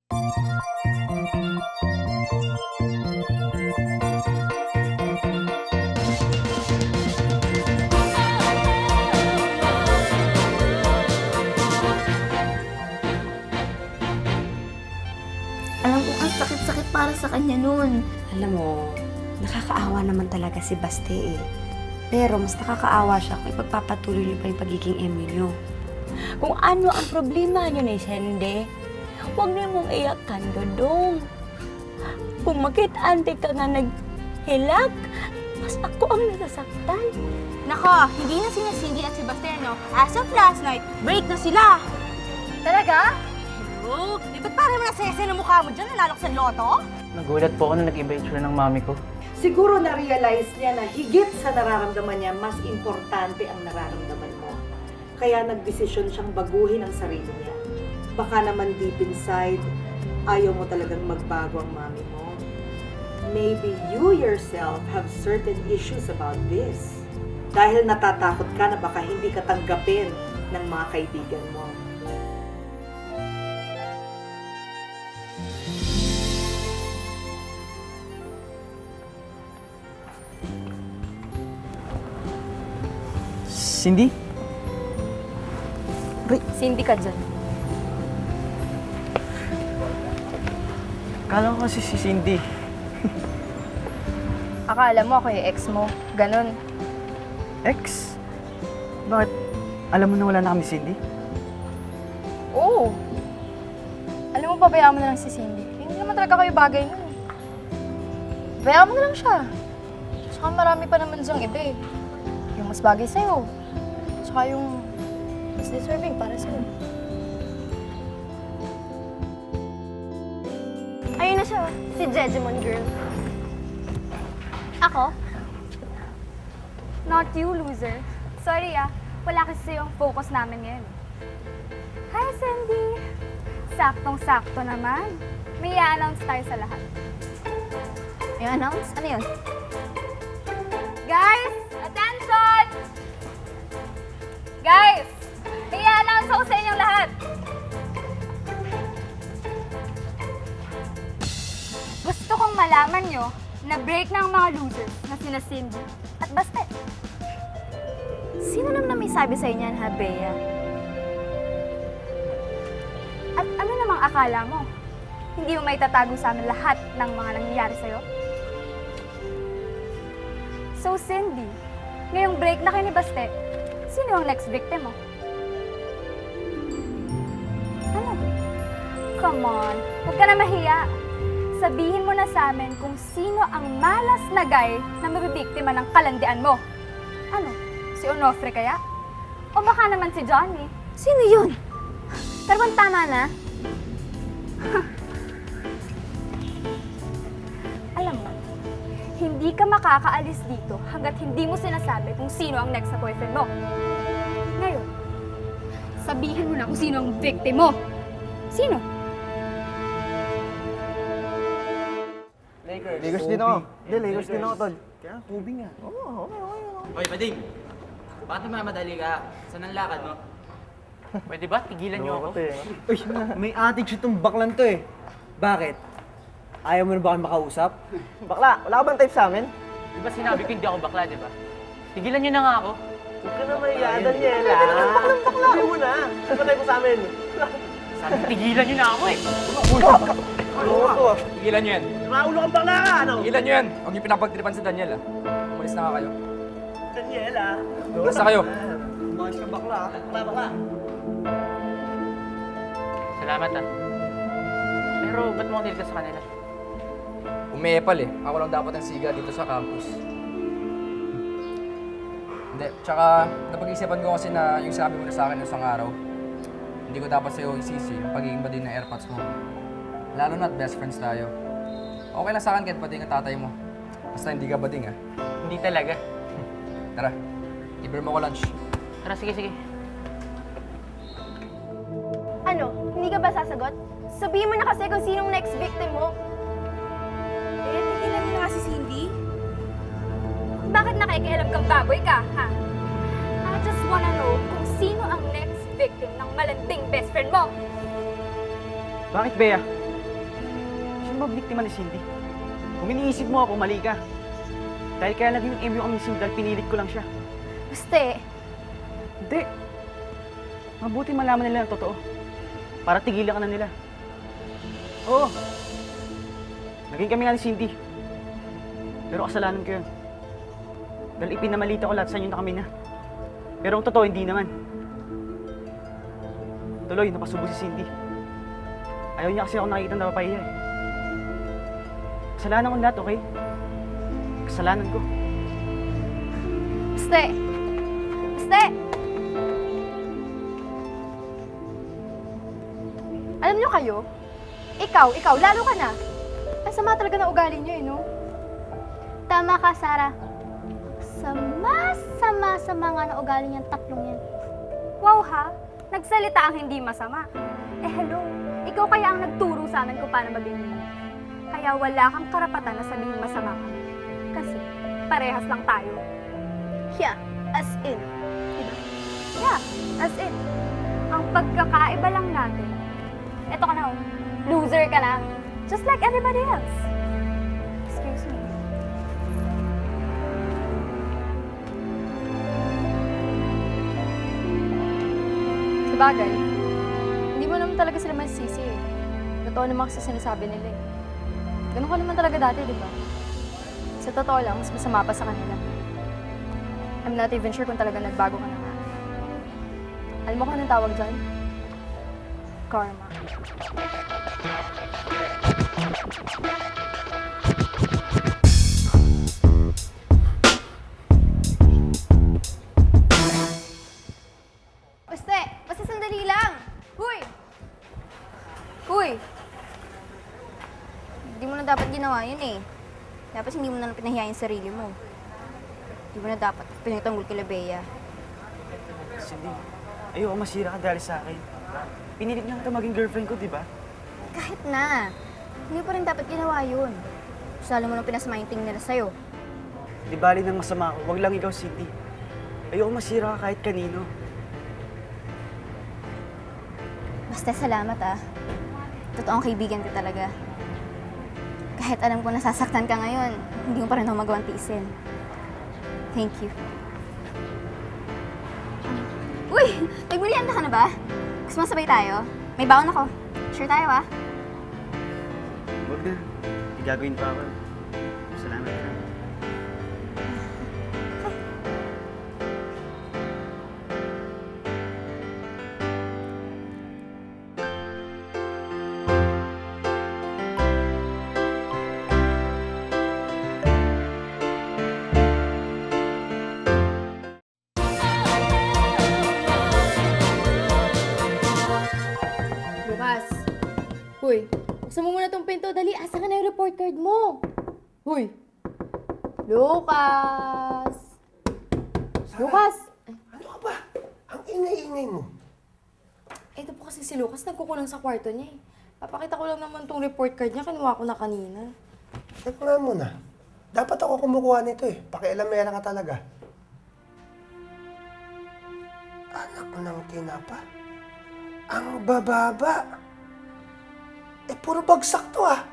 Alam ko ang sakit-sakit para sa kanya nun. Alam mo, nakakaawa naman talaga si Baste eh. Pero mas nakakaawa siya kung ipagpapatuloy niyo pa yung pagiging MU niyo. Kung ano ang problema niyo ni Sende, huwag niyo mong iyakan, Dodong. Kung makit-ante ka nga naghilak, mas ako ang nasasaktan. Nako, hindi na sina Cindy at Sebastiano. As of last night, break na sila. Talaga? Hello? Di ba't parang nasese ng mukha mo dyan? Nalalok sa loto? Nagulat po ako nung nag-iba yung tsura ng mami ko. Siguro na-realize niya na higit sa nararamdaman niya, mas importante ang nararamdaman mo. Kaya nagdesisyon siyang baguhin ang sarili niya. Baka naman deep inside, ayaw mo talagang magbago ang mami mo. Maybe you yourself have certain issues about this. Dahil natatakot ka na baka hindi ka tanggapin ng mga kaibigan mo. Cindy? Cindy ka dyan. Kala ko kasi si Cindy. Akala mo ako yung ex mo. Ganon. Ex? Bakit? Alam mo na wala na kami Cindy? Oo. Alam mo, pabayaan mo na lang si Cindy. Hindi naman talaga kayo bagay nun. Bayaan mo na lang siya. Tsaka marami pa naman diyang iba eh. Yung mas bagay sa'yo. Tsaka yung mas deserving para sa'yo. Ayun na siya, si Jejemon girl. Ako? Not you, loser. Sorry wala kasi sa'yo ang focus namin ngayon. Hi, Cindy! Saktong-sakto naman. May i-announce tayo sa lahat. I-announce? Ano yun? Guys! Attention! Guys! May i-announce ako sa inyong lahat. Gusto kong malaman nyo na break na ang mga losers na sina Cindy at Baste. Sino naman na may sabi sa inyan, ha, Bea? At ano namang akala mo? Hindi mo may tatago sa amin lahat ng mga nangyayari sa'yo? So, Cindy, ngayong break na kayo ni Baste, sino ang next victim mo? Ano? Come on, huwag ka na mahiya. Sabihin mo na sa amin kung sino ang malas na guy na mabibiktima ng kalandian mo. Ano? Si Onofre kaya? O baka naman si Johnny? Sino yun? Pero bang tama na? Alam mo, hindi ka makakaalis dito hanggat hindi mo sinasabi kung sino ang next na boyfriend mo. Ngayon, sabihin mo na kung sino ang victim mo. Sino? Lakers din ako. Hindi, Lakers din ako, tol. Kaya tubing nga. Hoy, Bading! Bakit mamadali ka? Saan ang lakad mo? Pwede ba? Tigilan niyo ako. Uy, may attitude tong baklan to eh. Bakit? Ayaw mo na ba kami makausap? Bakla, wala ka bang type sa amin? Di ba sinabi ko hindi ako bakla, di ba? Tigilan niyo na nga ako. Huwag ka na mahiya, Daniela. Sabi mo na. Saan ba type mo sa amin? Sabi, tigilan niyo na ako eh. Ano ko? Tigilan niyo yan. Maulo kang bakla ka, ano? Tigilan niyo yan. Huwag niyo pinapagtripan si Daniel, ah. Umalis na nga kayo. Daniela. Umalis na kayo. Bakit ka bakla? Bakla. Salamat, ah. Pero ba't mo ka sa kanila? Umeepal eh. Ako lang dapat ang siga dito sa campus. Hindi, tsaka napag-isipan ko kasi na yung sabi mo na sa akin isang araw, hindi ko dapat sa'yo isisi yung pagiging bading ng airpods mo. Lalo na't best friends tayo. Okay lang sa akin kahit bading ang tatay mo. Basta hindi ka bading ah. Hindi talaga. Tara, libre mo ko lunch. Tara, sige, sige. Ano? Hindi ka ba sasagot? Sabihin mo na kasi kung sinong next victim mo. Eh, tigilan niyo nga si Cindy. Bakit nakikialam kang baboy ka, ha? I just wanna know kung sino ang next victim ng malanding best friend mo. Bakit, Bea? mo ba biktima ni Cindy? Kung iniisip mo ako, mali ka. Dahil kaya naging MU kami ni Cindy dahil pinilit ko lang siya. Baste, Hindi. Mabuti malaman nila ang totoo. Para tigilan ka na nila. Oo. Naging kami nga ni Cindy. Pero kasalanan ko yun. Dahil ipinamalita ko lahat sa inyo na kami na. Pero ang totoo, hindi naman. Tuloy, napasubo si Cindy. Ayaw niya kasi ako nakikita na napapahiya eh. Kasalanan ko lahat, okay? Kasalanan ko. baste. Baste! Alam niyo kayo, ikaw, lalo ka na. Ang sama talaga ng ugali niyo no? Tama ka, Sarah. Sama sa mga naugali niyang tatlong yan. Wow ha, nagsalita ang hindi masama. Eh hello, ikaw kaya ang nagturo sa amin kung paano mabili. Kaya wala kang karapatan na sabihin masama ka. Kasi parehas lang tayo. Yeah, as in. Diba? Yeah, as in. Ang pagkakaiba lang natin. Eto ka na oh, loser ka na. Just like everybody else. Excuse me. Sabagay, hindi mo naman talaga sila masisi eh. Totoo naman kasi sinasabi nila eh. Ganun ka naman talaga dati, di ba? Sa totoo lang, mas masama pa sa kanila. I'm not even sure kung talaga nagbago ka na nga. Alam mo kung anong tawag dyan? Karma. Basta sandali lang. Huy! Huy! Hindi mo na dapat ginawa yun eh. Dapat hindi mo na pinahiya yung sarili mo. Hindi mo na dapat pinagtanggol kila Bea. Cindy, ayoko masira ka dahil sa akin. Pinilit nga kita maging girlfriend ko, di ba? Kahit na. Hindi pa rin dapat ginawa yun. Salo mo nang pinasama yung tingin nila sa'yo. Di bali ng masama ako, wag lang ikaw, Cindy. Ayoko masira ka kahit kanino. Basta salamat ah. Totoong kaibigan ka talaga. Kahit alam ko nasasaktan ka ngayon, hindi mo pa rin ako magawang tiisin. Thank you. Uy! Nagmerienda ka na ba? Gusto mo sabay tayo? May baon ako. Sure tayo ah. Huwag na. Hindi gagawin pa ako. Salamat ka. Lucas! Huy, buksan mo muna tong pinto. Dali, asa ka na yung report card mo? Huy! Lucas! Lucas! Ano ka ba? Ang ingay-ingay mo. Ito po kasi si Lucas, nagkukulang sa kwarto niya eh. Papakita ko lang naman tong report card niya, kinuha ko na kanina. Teka nga muna. Dapat ako kumukuha nito eh. Pakialamera ka talaga. Anak ng tinapa. Ang bababa. Eh, puro bagsak to ah.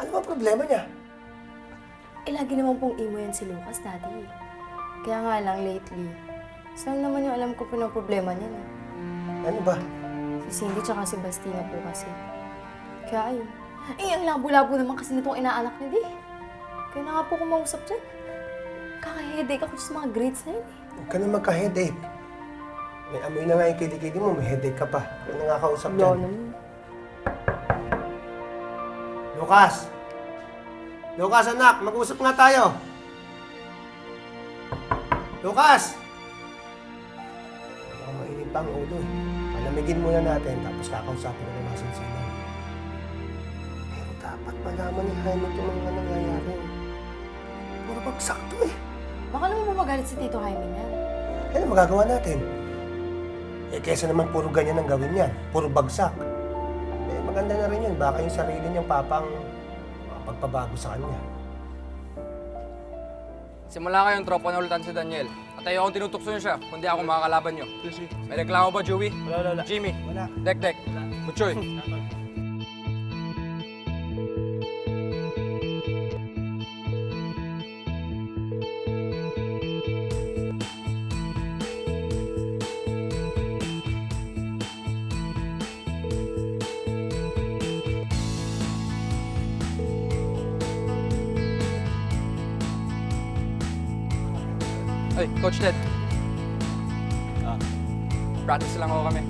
Ano ba problema niya? Eh, lagi naman pong emo yan si Lucas, Daddy. Kaya nga lang, lately, saan naman yung alam ko po ng problema niya eh. Ano ba? Si Cindy tsaka si Bastina po kasi. Kaya ayun. Eh, ang labo-labo naman kasi nitong inaanak niya, di. Kaya na nga po kumausap dyan. Kaka-headache ako sa mga grades na yun eh. Huwag ka na magka-headache. May amoy na nga yung kilikili mo, may headache ka pa. Huwag na nga kausap Wala dyan. naman. Lucas! Lucas, anak! Mag-usap nga tayo! Lucas! Baka mainit pa ang ulo eh. Palamigin muna natin, tapos kakausapin ko ng mga sinsinan. Pero dapat malaman ni Jaime itong mga nangyayari. Puro bagsak to eh. Baka naman mamagalit si Tito Jaime niyan. Ano magagawa natin? Eh, kesa naman puro ganyan ang gawin yan. Puro bagsak. Eh, maganda na rin yun. Baka yung sarili niyang papang pagpabago sa kanya. Simula kayong tropa na ulitan si Daniel. At ayaw akong tinutukso niyo siya, kundi ako makakalaban niyo. May reklamo ba, Joey? Wala. Jimmy? Wala. Dek. Butchoy? Oy, Coach Ted. Ah. Practice lang ako kami.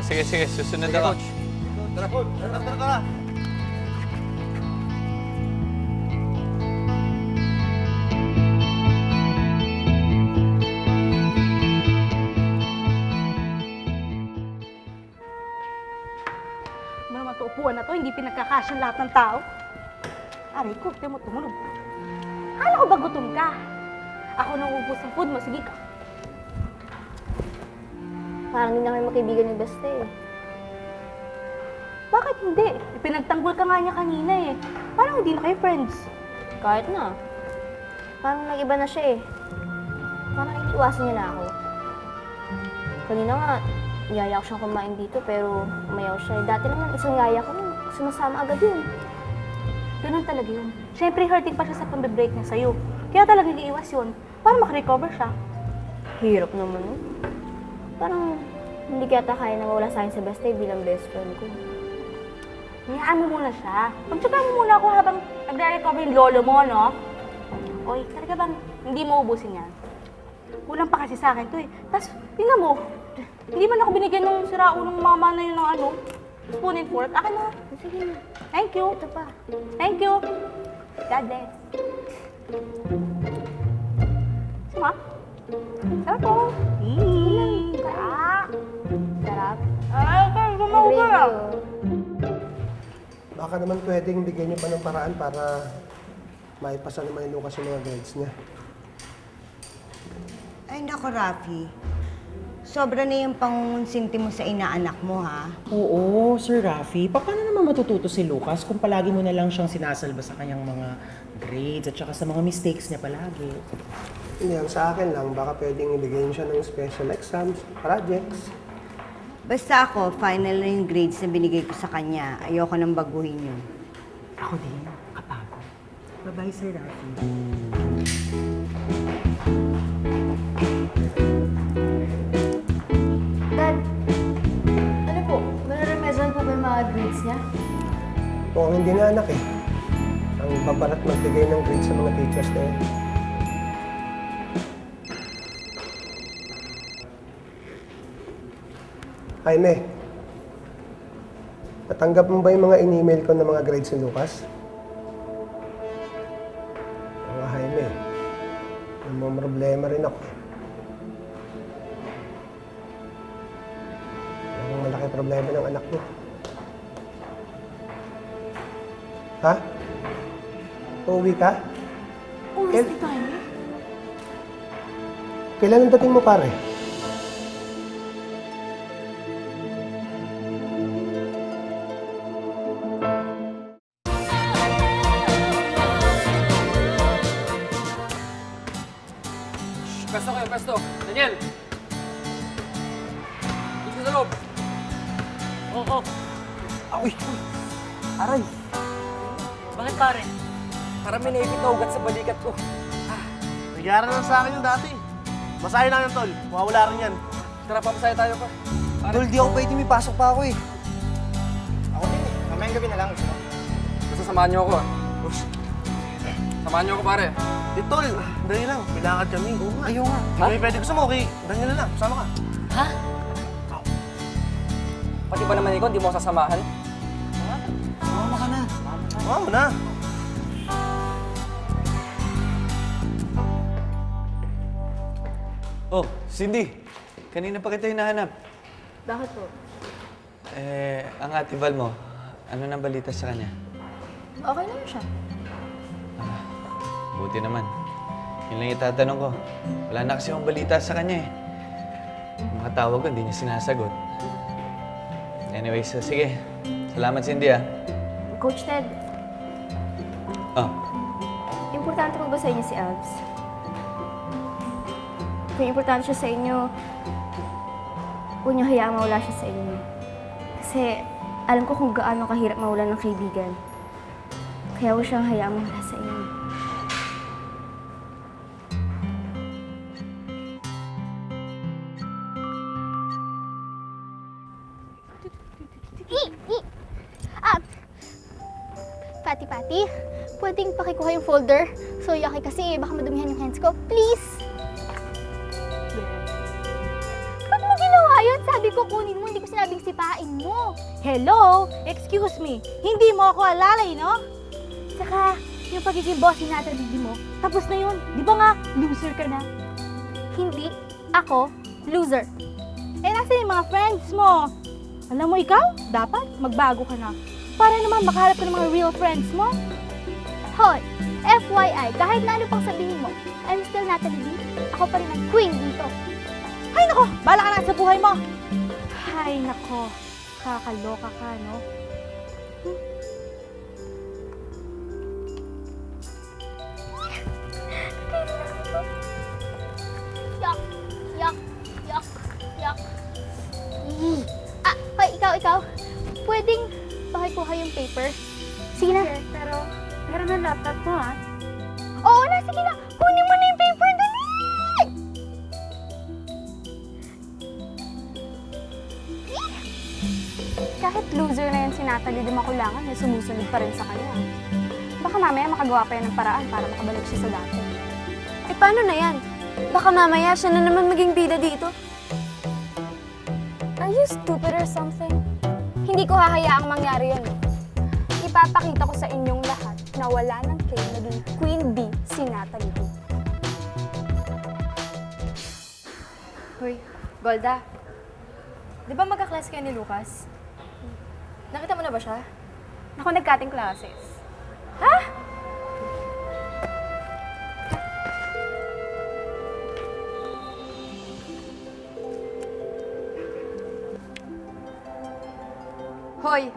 Sige, susunod Sige, ako. Coach. Tara. Ano naman ito, upuan na to, hindi pinagkakasya lahat ng tao. Aray ko, mo tumunog. Kala ko ba gutom ka? Ako nang ubos ng food mo, sige ka. Parang hindi na kayo makaibigan ni Basta eh. Bakit hindi? Pinagtanggol ka nga niya kanina eh. Parang hindi na kayo friends. Kahit na. Parang nag-iba na siya eh. Parang iniiwasan niya na ako. Kanina nga, yaya ko siyang kumain dito pero umayaw siya. Dati naman isang yaya ko, sumasama agad yun. Ganun talaga yun. Siyempre, hurting pa siya sa pambe-break niya sa'yo. Kaya talaga iiwas yun para makarecover siya. Hirap naman eh. Parang hindi kaya kaya na mawala sa akin si Basta bilang best friend ko. Hayaan mo muna siya. Pagtsaga mo muna ako habang nagre-recover yung lolo mo, no? Oy, talaga bang hindi mo ubusin yan? Kulang pa kasi sa akin to eh. Tapos, tingnan mo, hindi man ako binigyan ng siraunong mama na yun ng ano, spoon and fork. Akin na. Sige na. Thank you. Ito pa. Thank you. God bless. Sama? Sarap po. Ah! Sarap. Ay, okay. Gumawa Gravy ka. oh. Baka naman pwedeng bigyan niyo pa ng paraan para maipasa naman ni Lucas yung mga grades niya. Ay, naku, Rafi. Sobra na yung pangungunsinti mo sa inaanak mo, ha? Oo, Sir Rafi. Paano naman matututo si Lucas kung palagi mo na lang siyang sinasalba sa kanyang mga grades at saka sa mga mistakes niya palagi? Hindi, ang sa akin lang, baka pwedeng ibigay niyo siya ng special exams, projects. Basta ako, final na yung grades na binigay ko sa kanya. Ayoko nang baguhin yun. Ako din, kapagod. Bye-bye, Sir Rafi. Dad, ano po? Nare-remedial po ba yung mga grades niya? Mukhang hindi na anak eh. Ang babarat magbigay ng grades sa mga teachers na yun. Jaime, natanggap mo ba yung mga in-email ko ng mga grades ni Lucas? Mga Jaime, may mga problema rin ako. Ang malaki problema ng anak mo. Ha? Uuwi ka? Uwis ni Jaime. Kailan ang dating mo, pare? Pwesto kayo, pwesto. Daniel! Dito sa loob. Oo. Uy! Aray! Bakit pare? Parang may naipit na ugat sa balikat ko. Nagyara na sa akin yung dati. Basahin na yung tol. Mawawala rin yan. Tara, pamasaya tayo pa. Tol, di ako pwede, may pasok pa ako eh. Ako din eh. Mamayang gabi na lang. Basta samahan niyo ako, ah. Samahan niyo ako, pare. Di tol, dali lang. Bilakad kami. Ayaw nga. Hindi pwede gusto mo, okay? Daniel na lang. Sama ka. Pati ba naman ikaw, hindi mo ako sasamahan? Sumama ka na. Oo na. Oh, Cindy. Kanina pa kita hinahanap. Bakit po? Ang ate Val mo, ano nang balita sa kanya? Okay naman siya. Buti naman. Yun lang itatanong ko. Wala na kasi akong balita sa kanya eh. Yung mga tawag ko, hindi niya sinasagot. Anyways, sige. Salamat, Cindy ah. Coach Ted, Oh, importante po ba sa inyo si Alves? Kung importante siya sa inyo, huwag niyo hayaang mawala siya sa inyo. Kasi alam ko kung gaano kahirap mawala ng kaibigan. Kaya huwag siyang hayaang mawala sa inyo. Pati, pwedeng pakikuha yung folder. So, yaki kasi baka madumihan yung hands ko. Please! kukunin mo, hindi ko sinabing sipain mo. Hello? Excuse me, hindi mo ako alalay, no? Saka, yung pagiging boss ni Natalie mo, tapos na yun. Di ba nga, loser ka na? Hindi ako loser. Eh, nasa yung mga friends mo? Alam mo, ikaw, dapat magbago ka na. Para naman makaharap ka ng mga real friends mo. Hoy, FYI, kahit na ano pang sabihin mo, I'm still Natalie Lee. Ako pa rin ang queen dito. Ay, nako, bala ka na sa buhay mo. Ay, nako, kakaloka ka, no? Yuck, yuck, yuck, yuck. Ah, hoy, ikaw. Pwedeng pakikuha yung paper? Sige na. Pero na laptop mo, ha? Oo na, sige na. Kunin mo na yung paper, dali! Kahit loser na yan si Natalie di makulangan, eh, sumusunod pa rin sa kanya. Baka mamaya makagawa pa yan ng paraan para makabalik siya sa dati. Eh, paano na yan? Baka mamaya siya na naman maging bida dito. Are you stupid or something? Hindi ko hahayaang mangyari yun. Ipapakita ko sa inyong lahat na wala nang claim naging Queen Bee si Natalie B. Hoy, Golda. Di ba magka-class kayo ni Lucas? Nakita mo na ba siya? Ako nagkating classes. Hoy,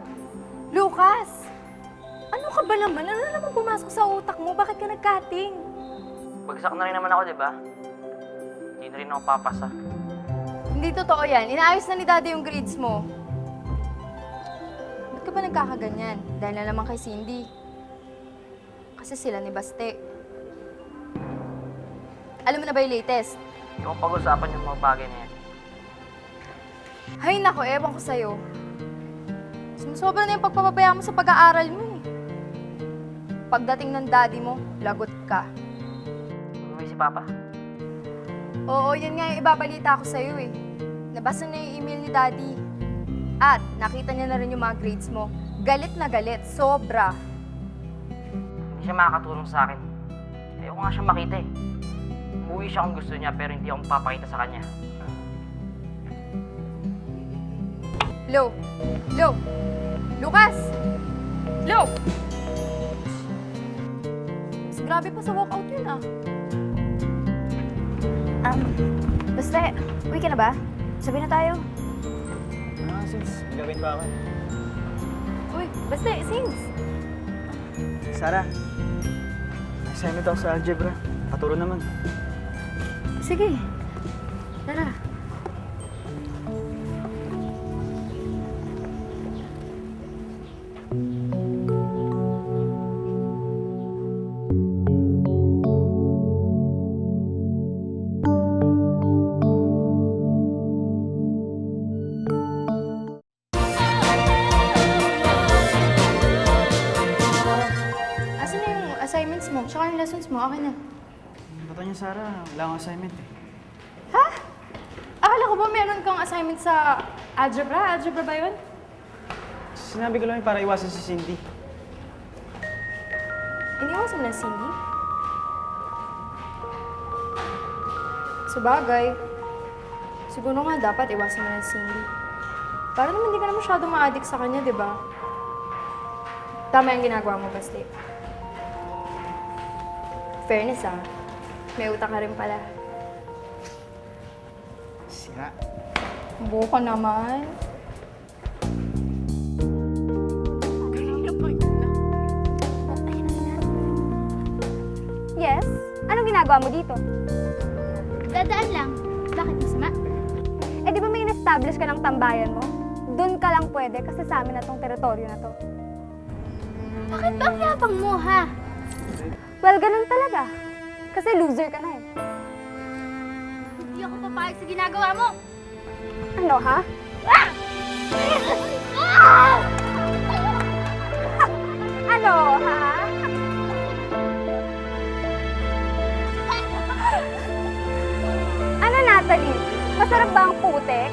Lucas! Ano ka ba naman? Ano na naman pumasok sa utak mo? Bakit ka nag-cutting? Bagsak na rin naman ako, di ba? Hindi na rin ako papasa. Hindi totoo yan. Inaayos na ni Daddy yung grades mo. Ba't ka ba nagkakaganyan? Dahil na naman kay Cindy. Kasi sila ni Baste. Alam mo na ba yung latest? Hindi ko pag-usapan yung mga bagay na yan. Hay nako, ewan ko sa'yo. Sumusobra na yung pagpapabaya mo sa pag-aaral mo eh. Pagdating ng daddy mo, lagot ka. Umuwi si Papa? Oo, yun nga yung ibabalita ko sa'yo eh. Nabasa na yung email ni daddy. At nakita niya na rin yung mga grades mo. Galit na galit, sobra. Hindi siya makakatulong sa akin. Ayoko nga siya makita eh. Umuwi siya kung gusto niya pero hindi ako mapapakita sa kanya. Lo! Lucas! Lo! Mas grabe pa sa walkout yun ah. Basta, uwi ka na ba? Sabi na tayo. Since may gawin pa ako. Uy, basta, since. Sarah, assignment ako sa algebra. Paturo naman. Sige. Tara. Asan na yung assignments mo? Tsaka yung lessons mo? Okay na. Bato niya, Sarah. Wala akong assignment eh. Ha? Akala ko ba meron kang assignment sa algebra? Algebra ba yun? Sinabi ko lang yun para iwasan si Cindy. Iniwasan mo na Cindy? Sabagay. Siguro nga dapat iwasan mo na Cindy. Para naman hindi ka na masyado ma-addict sa kanya, di ba? Tama yung ginagawa mo, Basti. Fairness ah. May utak ka rin pala. Sira. Buka naman. Yes? Anong ginagawa mo dito? Dadaan lang. Bakit masama? Eh di ba may in-establish ka ng tambayan mo? Doon ka lang pwede kasi sa amin na tong teritoryo na to. Bakit ba ang yapang mo, ha? Well, ganun talaga. Kasi loser ka na eh. Hindi ako papayag sa ginagawa mo. Ano, ha? Ano, ha? Ano, Natalie? Masarap ba ang putek?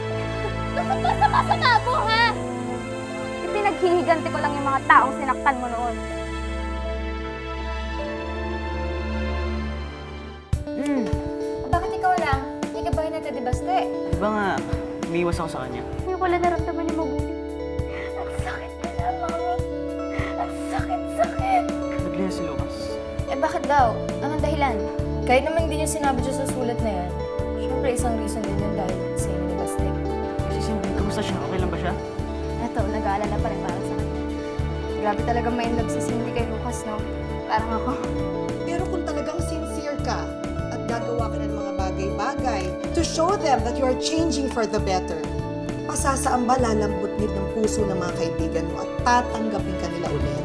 Giniganti ko lang yung mga taong sinaktan mo noon. Bakit ikaw lang? Hindi ka ba hinatid, Baste? Di ba nga, umiiwas ako sa kanya? Hindi wala naramdaman ni mabuti. Ang sakit ko na, Mami. Ang sakit-sakit. Nagliya si Lucas. Eh bakit daw? Anong dahilan? Kahit naman hindi niya sinabi dyan sa sulat na yan, syempre isang reason din yun dahil sa inyo ni Baste. Si Cindy, kamusta siya? Okay lang ba siya? Eto, nag-aalala pa rin para sa kanya. Grabe talaga may love si Cindy kay Lucas, no? Parang ako. Pero kung talagang sincere ka at gagawa ka ng mga bagay-bagay to show them that you are changing for the better, pasasaan ba lalambot ng puso ng mga kaibigan mo at tatanggapin ka nila ulit?